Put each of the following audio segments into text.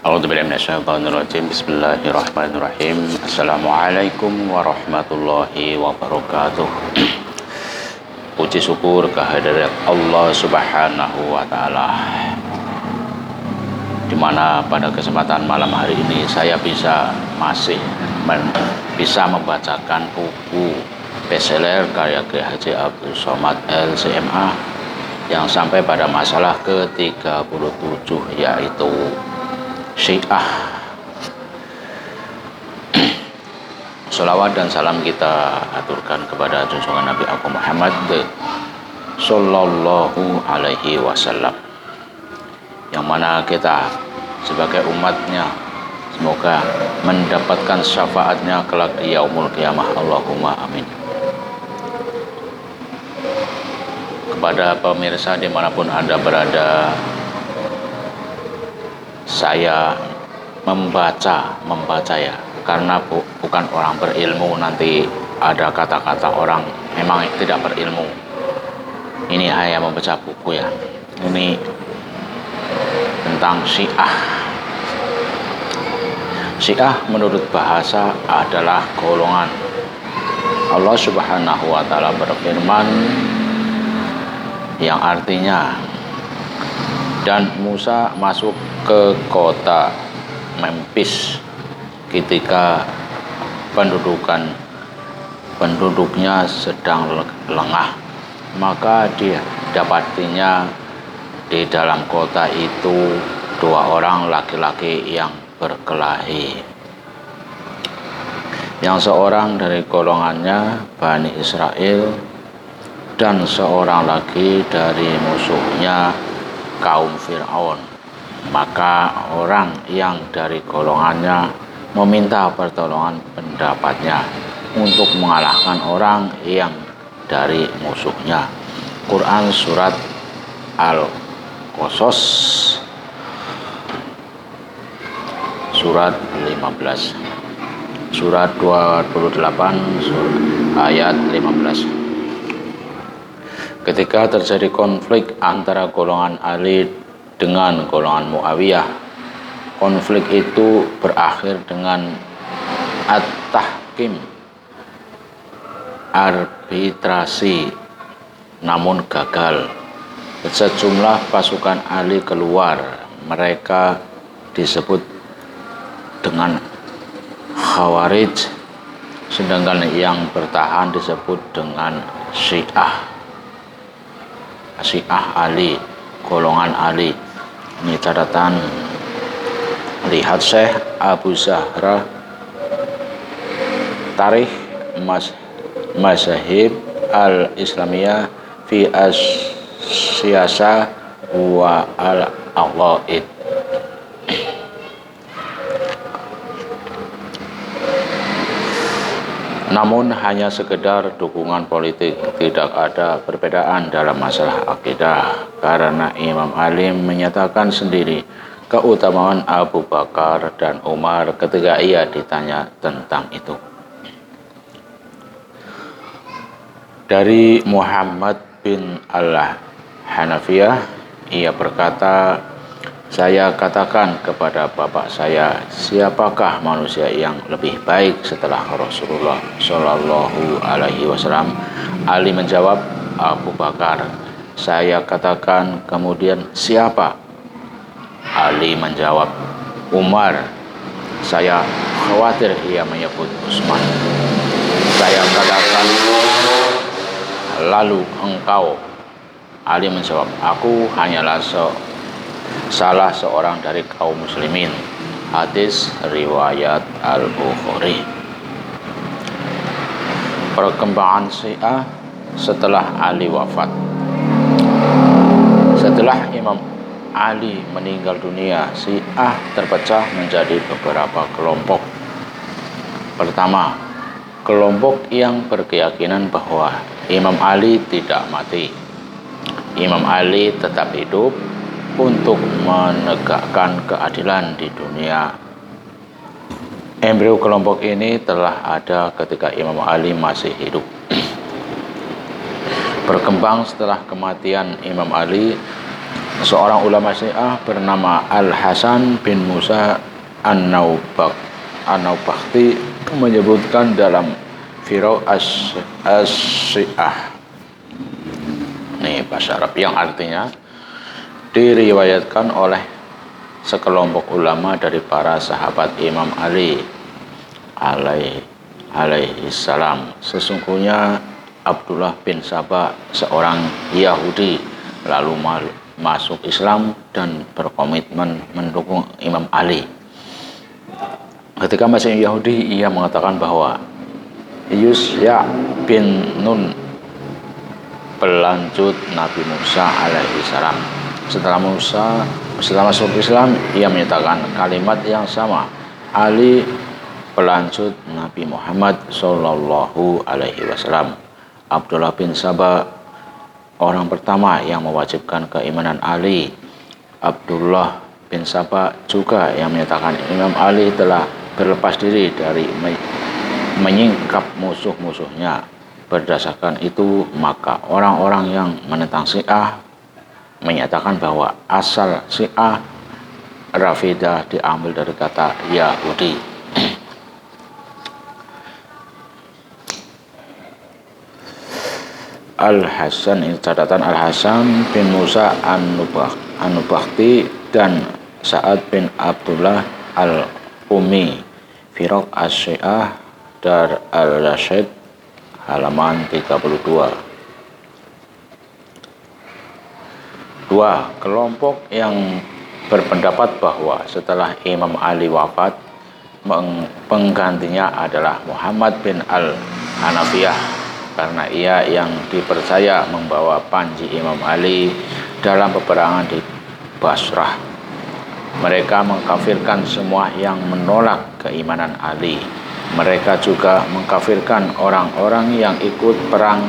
A'udzubillahi minasyaitonirrajim. Bismillahirrahmanirrahim. Assalamualaikum warahmatullahi wabarakatuh. Puji syukur kehadirat Allah Subhanahu wa taala. Di mana pada kesempatan malam hari ini saya masih bisa membacakan buku bestseller karya Kiai Haji Abdul Somad LCMA yang sampai pada masalah ke-37, yaitu Syiah. Sholawat dan salam kita aturkan kepada junjungan Nabi Agung Muhammad Sallallahu Alaihi Wasallam, yang mana kita sebagai umatnya semoga mendapatkan syafaatnya kelak di yaumul qiyamah. Allahumma amin. Kepada pemirsa dimanapun Anda berada, saya membaca ya, karena bukan orang berilmu nanti ada kata-kata orang memang tidak berilmu. Ini hanya membaca buku ya. Ini tentang Syiah. Syiah menurut bahasa adalah golongan. Allah Subhanahu wa taala berfirman yang artinya, dan Musa masuk ke kota Memphis ketika penduduknya sedang lengah, maka dia dapatinya di dalam kota itu dua orang laki-laki yang berkelahi. Yang seorang dari golongannya Bani Israel dan seorang lagi dari musuhnya kaum Fir'aun. Maka orang yang dari golongannya meminta pertolongan pendapatnya untuk mengalahkan orang yang dari musuhnya. Quran surat Al-Qasas surat 15, surat 28 ayat 15. Ketika terjadi konflik antara golongan Ali dengan golongan Muawiyah, konflik itu berakhir dengan at-tahkim, arbitrasi, namun gagal. Sejumlah pasukan Ali keluar, mereka disebut dengan Khawarij, sedangkan yang bertahan disebut dengan Syiah Ali, golongan Ali. Ini catatan, lihat Syekh Abu Zahra Tarikh Mazahib al-Islamiyah fi as-siyasah wa al-aqaid. Namun hanya sekedar dukungan politik, tidak ada perbedaan dalam masalah akidah, karena Imam Ali menyatakan sendiri keutamaan Abu Bakar dan Umar ketika ia ditanya tentang itu. Dari Muhammad bin Al-Hanafiyah, ia berkata, saya katakan kepada bapak saya, siapakah manusia yang lebih baik setelah Rasulullah Shallallahu Alaihi Wasallam? Ali menjawab, Abu Bakar. Saya katakan kemudian, siapa? Ali menjawab, Umar. Saya khawatir ia menyebut Utsman. Saya katakan, lalu engkau? Ali menjawab, aku hanyalah salah seorang dari kaum muslimin. Hadis riwayat Al-Bukhari. Perkembangan Syiah setelah Ali wafat. Setelah Imam Ali meninggal dunia, Syiah terpecah menjadi beberapa kelompok. Pertama, kelompok yang berkeyakinan bahwa Imam Ali tidak mati. Imam Ali tetap hidup untuk menegakkan keadilan di dunia. Embrio kelompok ini telah ada ketika Imam Ali masih hidup. Berkembang setelah kematian Imam Ali, Seorang ulama Syiah bernama Al-Hasan bin Musa An-Naubakti menyebutkan dalam Firaq As-Syiah, ini bahasa Arab, yang artinya diriwayatkan oleh sekelompok ulama dari para sahabat Imam Ali alaihi salam, sesungguhnya Abdullah bin Saba seorang Yahudi lalu masuk Islam dan berkomitmen mendukung Imam Ali. Ketika masih Yahudi, ia mengatakan bahwa Yusya bin Nun pelanjut Nabi Musa alaihi salam. Setelah masuk Islam, ia menyatakan kalimat yang sama. Ali pelanjut Nabi Muhammad sallallahu alaihi wasallam. Abdullah bin Saba orang pertama yang mewajibkan keimanan Ali. Abdullah bin Saba juga yang menyatakan Imam Ali telah berlepas diri dari menyingkap musuh-musuhnya. Berdasarkan itu, maka orang-orang yang menentang Syiah menyatakan bahwa asal Syiah Rafidah diambil dari kata Yahudi. Al-Hasan, ini catatan, Al-Hasan bin Musa An-Nubakti dan Sa'ad bin Abdullah Al-Umi, Firaq As-Syiah, Dar Al-Rashid, halaman 32. Dua, kelompok yang berpendapat bahwa setelah Imam Ali wafat, penggantinya adalah Muhammad bin Al-Hanafiyah, karena ia yang dipercaya membawa panji Imam Ali dalam peperangan di Basrah. Mereka mengkafirkan semua yang menolak keimanan Ali. Mereka juga mengkafirkan orang-orang yang ikut perang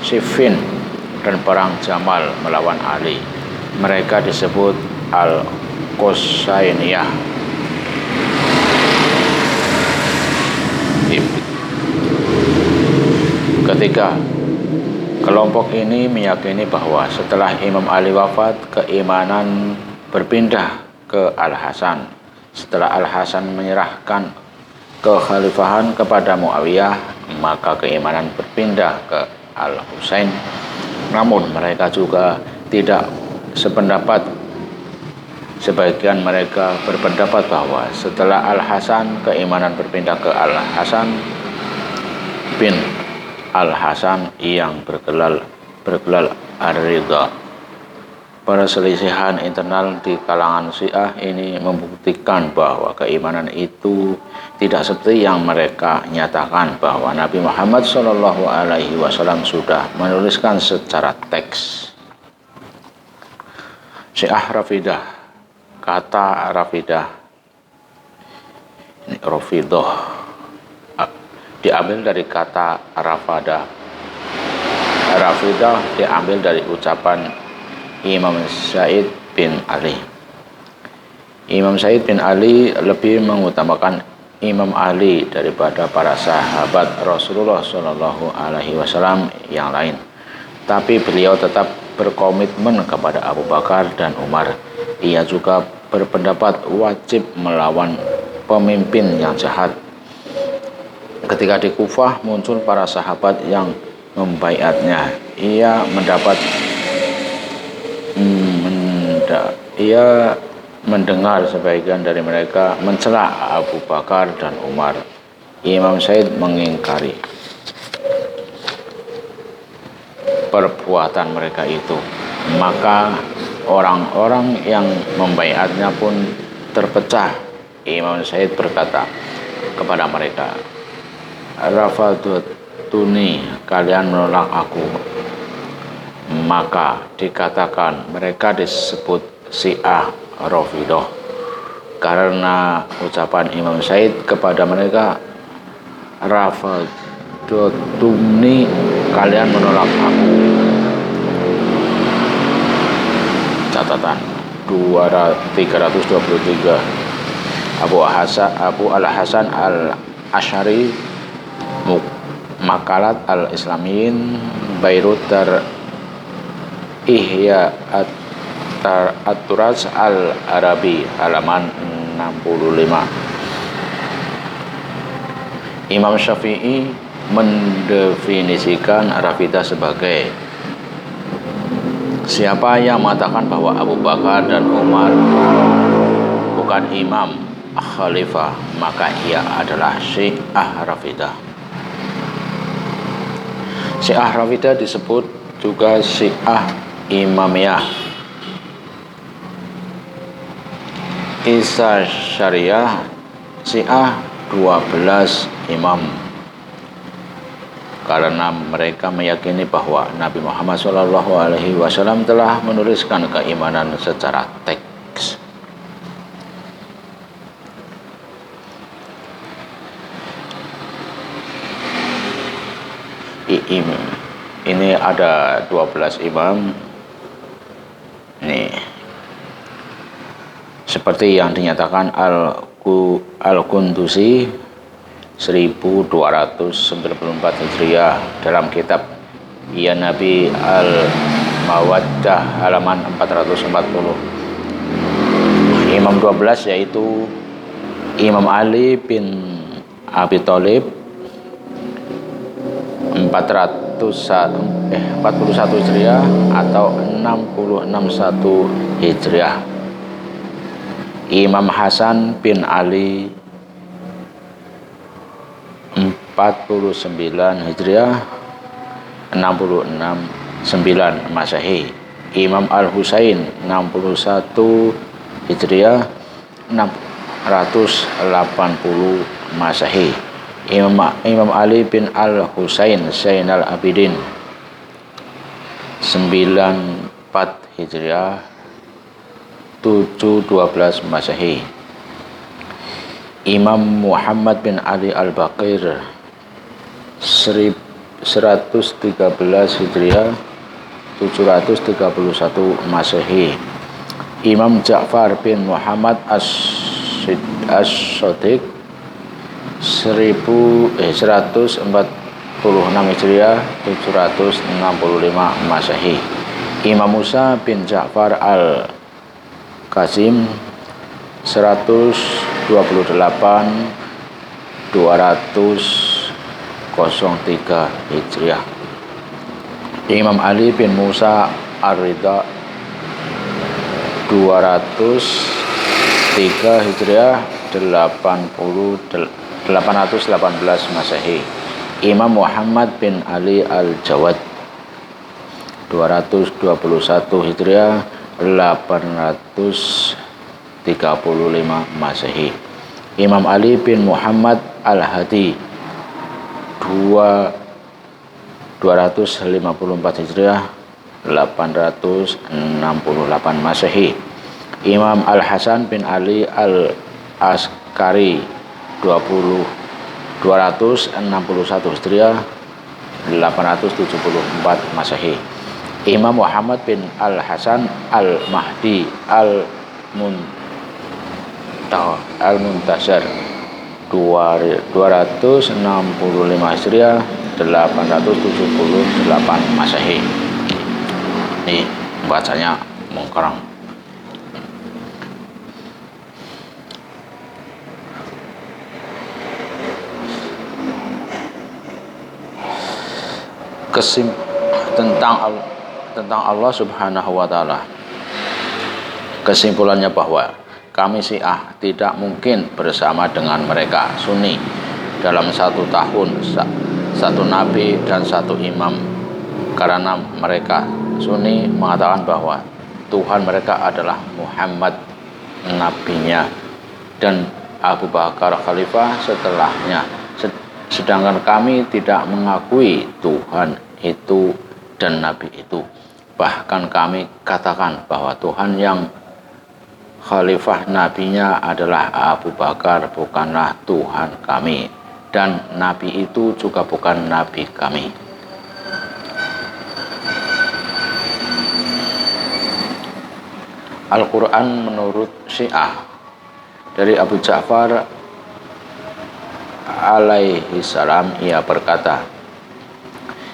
Siffin dan perang Jamal melawan Ali. Mereka disebut Al-Qusainiyah. Ketiga, kelompok ini meyakini bahwa setelah Imam Ali wafat, keimanan berpindah ke Al-Hasan. Setelah Al-Hasan menyerahkan kekhalifahan kepada Muawiyah, maka keimanan berpindah ke Al-Husain. Namun mereka juga tidak sependapat. Sebagian mereka berpendapat bahwa setelah Al-Hasan, keimanan berpindah ke Al-Hasan bin Al-Hasan yang bergelar Ar-Ridha. Perselisihan internal di kalangan Syiah ini membuktikan bahwa keimanan itu tidak seperti yang mereka nyatakan, bahwa Nabi Muhammad SAW sudah menuliskan secara teks. Syiah Rafidah, kata Rafidah, ini Rafidah, diambil dari kata Rafadah. Rafidah diambil dari ucapan Imam Said bin Ali. Imam Said bin Ali lebih mengutamakan Imam Ali daripada para sahabat Rasulullah SAW yang lain. Tapi beliau tetap berkomitmen kepada Abu Bakar dan Umar. Ia juga berpendapat wajib melawan pemimpin yang jahat. Ketika di Kufah muncul para sahabat yang membaiatnya. Ia mendengar sebagian dari mereka mencela Abu Bakar dan Umar. Imam Said mengingkari perbuatan mereka itu. Maka orang-orang yang membaiatnya pun terpecah. Imam Said berkata kepada mereka, "Rafadutuni, kalian menolak aku." Maka dikatakan mereka disebut Syiah Rafidah karena ucapan Imam Said kepada mereka, "Rafadutuni, kalian menolak aku." Catatan 323. Abu Al-Hasan Al-Asy'ari, Makalat Al-Islamiyin, Beirut, Dar Ihya At-Turas Al-Arabi halaman 65. Imam Syafi'i mendefinisikan Rafidah sebagai siapa yang mengatakan bahwa Abu Bakar dan Umar bukan imam khalifah, maka ia adalah Syiah Rafidah. Syiah Rafidah disebut juga Syiah Imamiyah, Isa Syariah, Syiah 12 imam, karena mereka meyakini bahwa Nabi Muhammad SAW telah menuliskan keimanan secara teks. Ini ada 12 imam nih, seperti yang dinyatakan Al-Qundusi 1294 Hijriah dalam kitab Ya Nabi Al-Mawaddah halaman 440. Imam 12 yaitu Imam Ali bin Abi Thalib 41 Hijriah atau 661 Hijriah. Imam Hasan bin Ali 49 Hijriah 669 Masehi. Imam Al-Husain 61 Hijriah 680 Masehi. Imam Ali bin Al-Husain Zainal Abidin 94 Hijriah 712 Masehi. Imam Muhammad bin Ali Al-Baqir 113 Hijriah 731 Masehi. Imam Ja'far bin Muhammad As-Shadiq 146 Hijriah 765 Masehi. Imam Musa bin Ja'far Al-Qasim 128 203 Hijriah. Imam Ali bin Musa Ar-Ridha 203 Hijriah 818 Masehi. Imam Muhammad bin Ali Al-Jawad 221 Hijriah 835 Masehi. Imam Ali bin Muhammad Al-Hadi 254 Hijriah 868 Masehi. Imam Al-Hasan bin Ali Al-Askari 261 Hijriah 874 Masehi. Imam Muhammad bin Al-Hasan Al-Mahdi Al-Muntasir 265 Hijriah 878 Masehi. Ini bacanya mengkarang. Tentang Allah Subhanahu wa Ta'ala. Kesimpulannya bahwa kami Syiah tidak mungkin bersama dengan mereka Sunni dalam satu tahun, satu nabi dan satu imam, karena mereka Sunni mengatakan bahwa Tuhan mereka adalah Muhammad nabinya dan Abu Bakar khalifah setelahnya, sedangkan kami tidak mengakui Tuhan itu dan nabi itu. Bahkan kami katakan bahwa Tuhan yang khalifah nabinya adalah Abu Bakar, bukanlah Tuhan kami, dan nabi itu juga bukan nabi kami. Al-Quran menurut Syiah dari Abu Ja'far alaihi salam, ia berkata,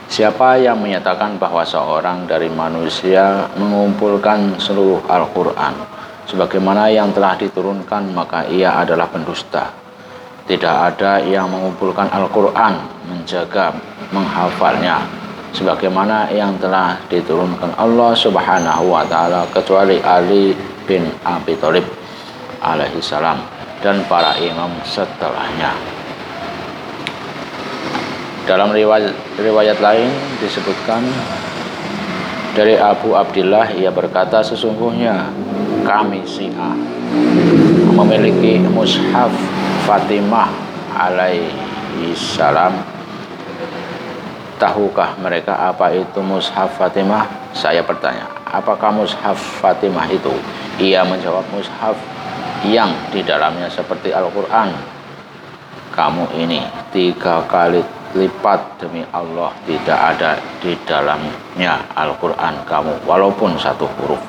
Siapa yang menyatakan bahwa seorang dari manusia mengumpulkan seluruh Al-Quran sebagaimana yang telah diturunkan, maka ia adalah pendusta. Tidak ada yang mengumpulkan Al-Quran, menjaga, menghafalnya sebagaimana yang telah diturunkan Allah Subhanahu wa Ta'ala, kecuali Ali bin Abi Thalib alaihi salam dan para imam setelahnya. Dalam riwayat lain disebutkan dari Abu Abdillah, ia berkata, sesungguhnya kami Syiah memiliki mushaf Fatimah alaihi salam. Tahukah mereka apa itu mushaf Fatimah? Saya bertanya, apakah mushaf Fatimah itu? Ia menjawab, mushaf yang di dalamnya seperti Al-Quran kamu ini 3 kali lipat, demi Allah tidak ada di dalamnya Al-Quran kamu walaupun 1 huruf.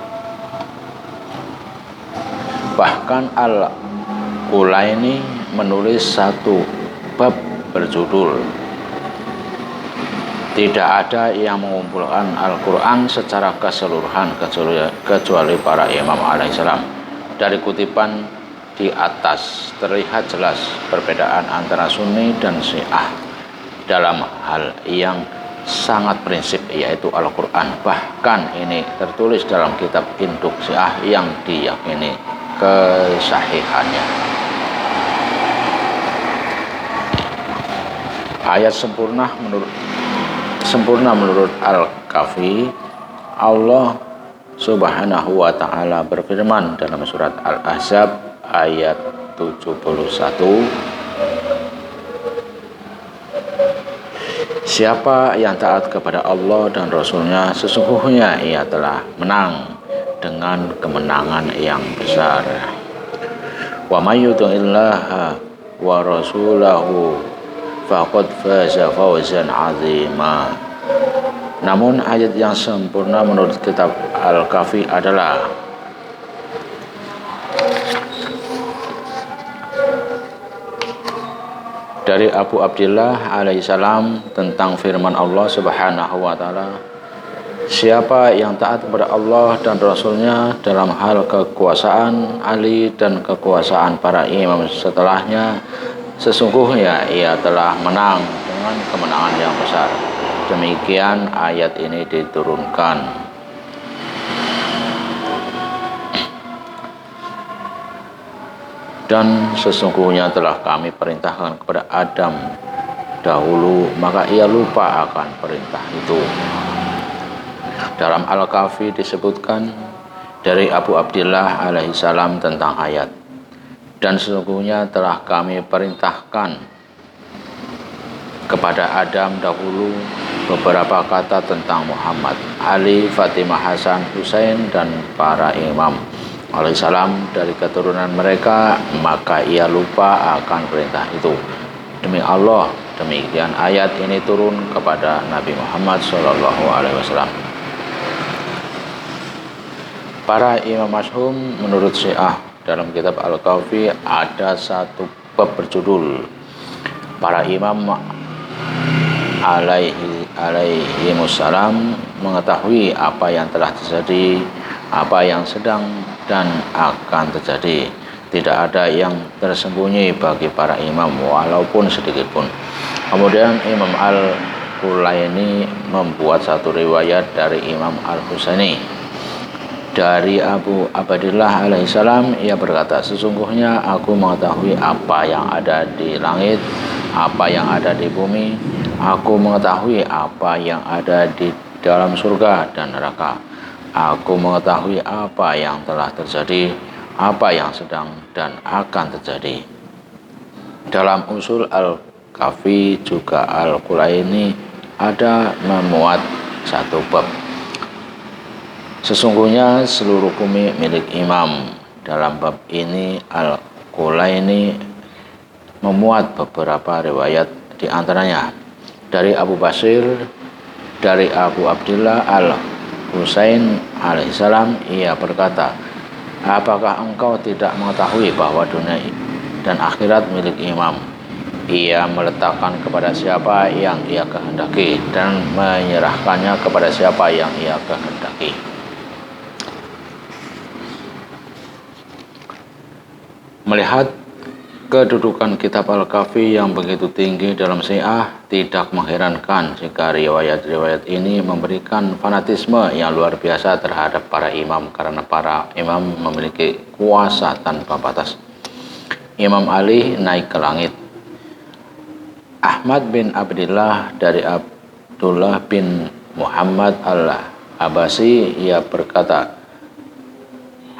Bahkan Al-Qulaini menulis 1 bab berjudul tidak ada yang mengumpulkan Al-Quran secara keseluruhan kecuali para imam alaihissalam. Dari kutipan di atas terlihat jelas perbedaan antara Sunni dan Syiah dalam hal yang sangat prinsip, yaitu Al-Quran. Bahkan ini tertulis dalam kitab induk Syiah yang diyakini kesahihannya. Ayat sempurna menurut Al-Kafi, Allah Subhanahu wa Ta'ala berfirman dalam surat Al-Ahzab ayat 71, siapa yang taat kepada Allah dan Rasulnya, sesungguhnya ia telah menang dengan kemenangan yang besar. Wa may yuti'illaha wa rasulahu faqad faza fawzan 'azima. Namun ayat yang sempurna menurut kitab Al-Kafi adalah dari Abu Abdillah alaihissalam tentang firman Allah Subhanahu wa Ta'ala, siapa yang taat kepada Allah dan Rasulnya dalam hal kekuasaan Ali dan kekuasaan para imam setelahnya, sesungguhnya ia telah menang dengan kemenangan yang besar. Demikian ayat ini diturunkan. Dan sesungguhnya telah kami perintahkan kepada Adam dahulu, maka ia lupa akan perintah itu. Dalam Al-Kafi disebutkan dari Abu Abdillah alaihissalam tentang ayat, dan sesungguhnya telah kami perintahkan kepada Adam dahulu beberapa kata tentang Muhammad, Ali, Fatimah, Hasan, Husain, dan para imam alaihissalam dari keturunan mereka, maka ia lupa akan perintah itu. Demi Allah, demikian ayat ini turun kepada Nabi Muhammad SAW. Para imam masyhur menurut Syiah dalam kitab Al-Kafi ada 1 bab berjudul para imam alaihi wassalam mengetahui apa yang telah terjadi, apa yang sedang dan akan terjadi. Tidak ada yang tersembunyi bagi para imam walaupun sedikit pun. Kemudian Imam Al-Qulaini membuat 1 riwayat dari Imam Al-Husaini dari Abu Abdillah alaihissalam. Ia berkata, sesungguhnya aku mengetahui apa yang ada di langit, apa yang ada di bumi. Aku mengetahui apa yang ada di dalam surga dan neraka. Aku mengetahui apa yang telah terjadi, apa yang sedang dan akan terjadi. Dalam usul Al-Kafi juga Al-Qulaini ada memuat 1 bab. Sesungguhnya seluruh bumi milik imam. Dalam bab ini Al-Qulaini memuat beberapa riwayat, di antaranya dari Abu Basir, dari Abu Abdillah Al-Husain alaihissalam, ia berkata, apakah engkau tidak mengetahui bahwa dunia dan akhirat milik imam? Ia meletakkan kepada siapa yang ia kehendaki kehendaki dan menyerahkannya kepada siapa yang ia kehendaki. Melihat kedudukan kitab Al-Kafi yang begitu tinggi dalam Syiah, tidak mengherankan jika riwayat-riwayat ini memberikan fanatisme yang luar biasa terhadap para imam, karena para imam memiliki kuasa tanpa batas. Imam Ali naik ke langit. Ahmad bin Abdillah dari Abdullah bin Muhammad al-Abasi, ia berkata,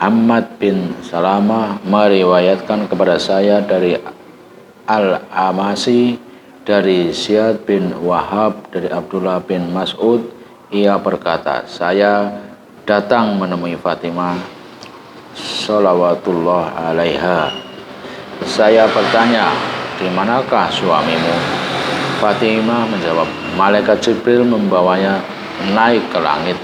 Ahmad bin Salamah meriwayatkan kepada saya dari Al-Amasi, dari Ziyad bin Wahab, dari Abdullah bin Mas'ud, ia berkata, saya datang menemui Fatimah sholawatullah alaiha. Saya bertanya, di manakah suamimu? Fatimah menjawab, malaikat Jibril membawanya naik ke langit.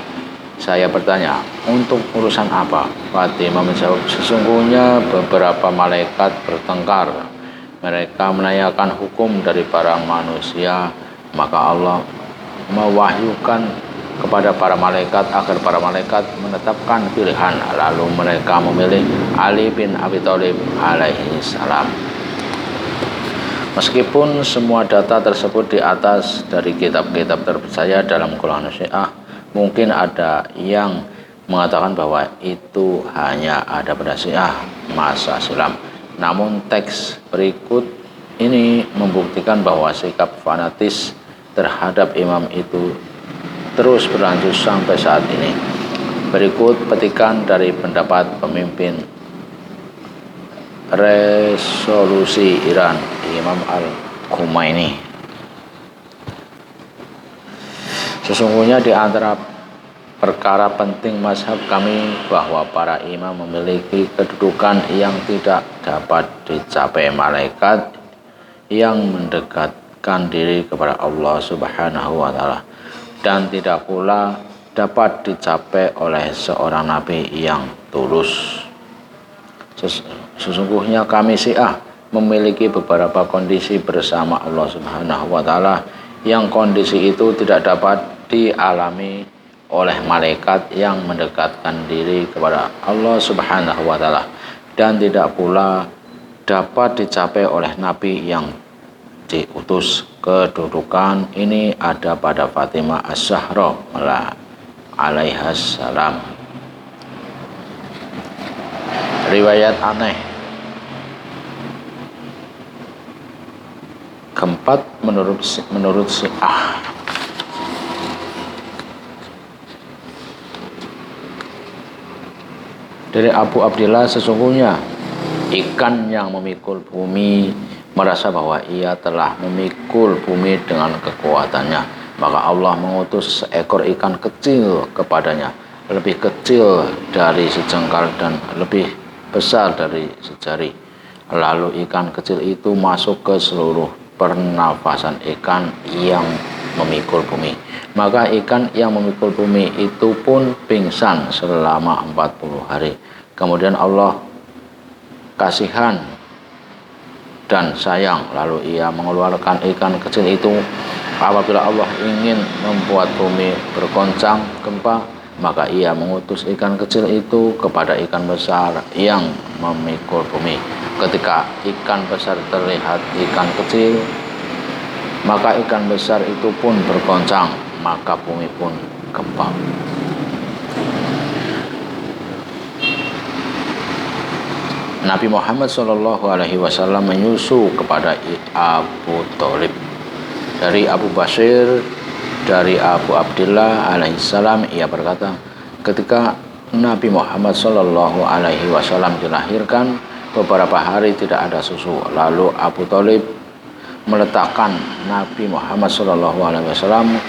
Saya bertanya, untuk urusan apa? Fatimah menjawab, sesungguhnya beberapa malaikat bertengkar. Mereka menanyakan hukum dari para manusia, maka Allah mewahyukan kepada para malaikat agar para malaikat menetapkan pilihan. Lalu mereka memilih Ali bin Abi Thalib alaihi salam. Meskipun semua data tersebut di atas dari kitab-kitab terpercaya dalam golongan Syiah, mungkin ada yang mengatakan bahwa itu hanya ada pada Syiah masa silam. Namun teks berikut ini membuktikan bahwa sikap fanatis terhadap imam itu terus berlanjut sampai saat ini. Berikut petikan dari pendapat pemimpin resolusi Iran, Imam Al-Khomeini. Sesungguhnya di antara perkara penting mazhab kami bahwa para imam memiliki kedudukan yang tidak dapat dicapai malaikat yang mendekatkan diri kepada Allah Subhanahu wa Ta'ala, dan tidak pula dapat dicapai oleh seorang nabi yang tulus. Sesungguhnya kami Syiah memiliki beberapa kondisi bersama Allah Subhanahu wa Ta'ala yang kondisi itu tidak dapat dialami oleh malaikat yang mendekatkan diri kepada Allah Subhanahu wa Ta'ala, dan tidak pula dapat dicapai oleh nabi yang diutus. Kedudukan ini ada pada Fatimah As-Zahra alaihassalam. Riwayat aneh keempat menurut Syiah. Dari Abu Abdillah, sesungguhnya ikan yang memikul bumi merasa bahwa ia telah memikul bumi dengan kekuatannya. Maka Allah mengutus seekor ikan kecil kepadanya, lebih kecil dari sejengkal dan lebih besar dari sejari. Lalu ikan kecil itu masuk ke seluruh pernafasan ikan yang memikul bumi. Maka ikan yang memikul bumi itu pun pingsan selama 40 hari. Kemudian Allah kasihan dan sayang, lalu ia mengeluarkan ikan kecil itu. Apabila Allah ingin membuat bumi bergoncang gempa, maka ia mengutus ikan kecil itu kepada ikan besar yang memikul bumi. Ketika ikan besar terlihat ikan kecil, maka ikan besar itu pun bergoncang, maka bumi pun gempa. Nabi Muhammad SAW menyusu kepada Abu Thalib. Dari Abu Basir, dari Abu Abdillah alaihissalam, ia berkata, ketika Nabi Muhammad SAW dilahirkan, beberapa hari tidak ada susu. Lalu Abu Thalib meletakkan Nabi Muhammad SAW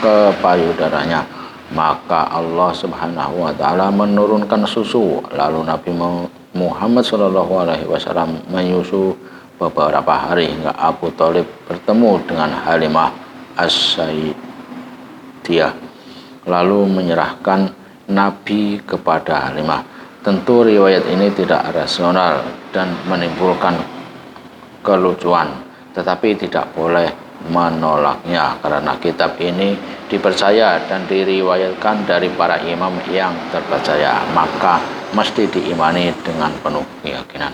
ke payudaranya, maka Allah Subhanahu wa Ta'ala menurunkan susu. Lalu Nabi Muhammad SAW menyusu beberapa hari hingga Abu Thalib bertemu dengan Halimah As-Sa'diyah, lalu menyerahkan Nabi kepada Halimah. Tentu riwayat ini tidak rasional dan menimbulkan kelucuan, tetapi tidak boleh menolaknya, karena kitab ini dipercaya dan diriwayatkan dari para imam yang terpercaya, maka mesti diimani dengan penuh keyakinan.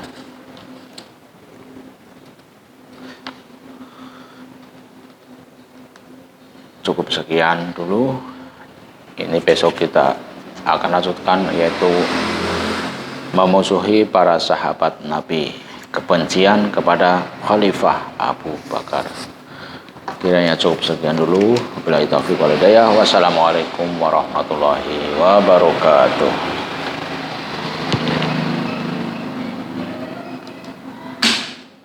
Cukup sekian dulu. Ini besok kita akan lanjutkan, yaitu memusuhi para sahabat Nabi, kebencian kepada Khalifah Abu Bakar. Kiranya cukup sekian dulu. Wabillahi taufiq wal hidayah. Wassalamualaikum warahmatullahi wabarakatuh.